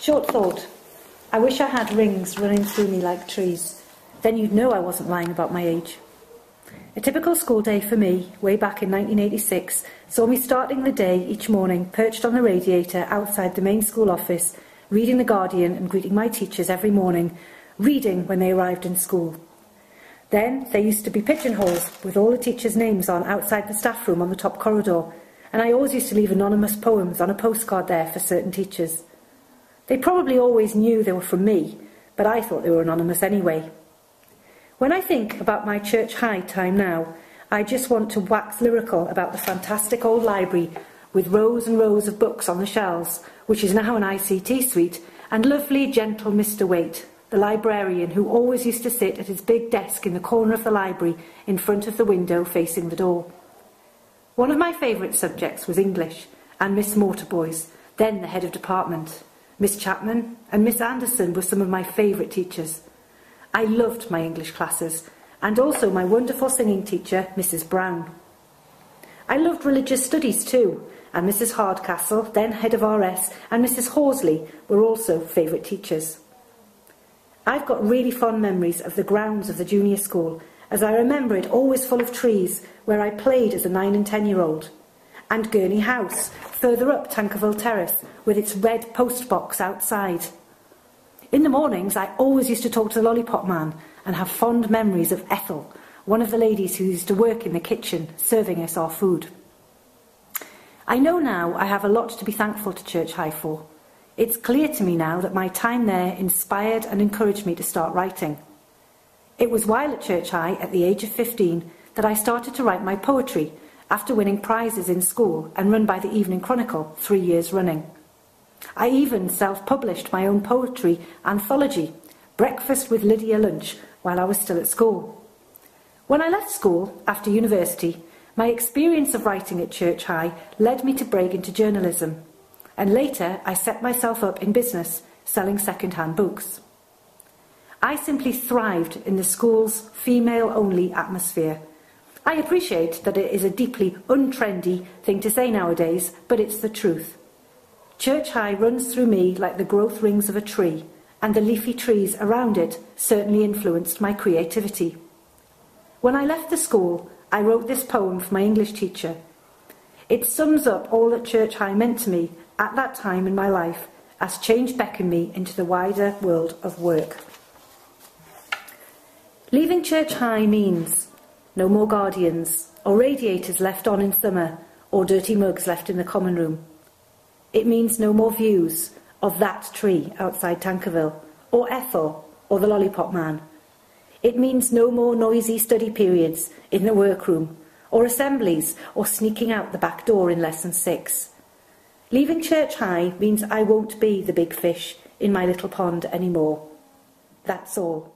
Short thought. I wish I had rings running through me like trees. Then you'd know I wasn't lying about my age. A typical school day for me, way back in 1986, saw me starting the day each morning perched on the radiator outside the main school office, reading The Guardian and greeting my teachers every morning, reading when they arrived in school. Then there used to be pigeonholes with all the teachers' names on outside the staff room on the top corridor, and I always used to leave anonymous poems on a postcard there for certain teachers. They probably always knew they were from me, but I thought they were anonymous anyway. When I think about my Church High time now, I just want to wax lyrical about the fantastic old library with rows and rows of books on the shelves, which is now an ICT suite, and lovely, gentle Mr. Waite, the librarian who always used to sit at his big desk in the corner of the library in front of the window facing the door. One of my favourite subjects was English, and Miss Mortarboys, then the head of department. Miss Chapman and Miss Anderson were some of my favourite teachers. I loved my English classes, and also my wonderful singing teacher, Mrs. Brown. I loved religious studies too, and Mrs. Hardcastle, then head of RS, and Mrs. Horsley were also favourite teachers. I've got really fond memories of the grounds of the junior school, as I remember it always full of trees where I played as a 9 and 10-year-old, and Gurney House, further up Tankerville Terrace, with its red post box outside. In the mornings, I always used to talk to the Lollipop Man and have fond memories of Ethel, one of the ladies who used to work in the kitchen, serving us our food. I know now I have a lot to be thankful to Church High for. It's clear to me now that my time there inspired and encouraged me to start writing. It was while at Church High, at the age of 15, that I started to write my poetry, after winning prizes in school and run by the Evening Chronicle 3 years running. I even self-published my own poetry anthology, Breakfast with Lydia Lunch, while I was still at school. When I left school, after university, my experience of writing at Church High led me to break into journalism, and later I set myself up in business, selling second-hand books. I simply thrived in the school's female-only atmosphere. I appreciate that it is a deeply untrendy thing to say nowadays, but it's the truth. Church High runs through me like the growth rings of a tree, and the leafy trees around it certainly influenced my creativity. When I left the school, I wrote this poem for my English teacher. It sums up all that Church High meant to me at that time in my life, as change beckoned me into the wider world of work. Leaving Church High means no more guardians, or radiators left on in summer, or dirty mugs left in the common room. It means no more views of that tree outside Tankerville, or Ethel, or the Lollipop Man. It means no more noisy study periods in the workroom, or assemblies, or sneaking out the back door in lesson 6. Leaving Church High means I won't be the big fish in my little pond anymore. That's all.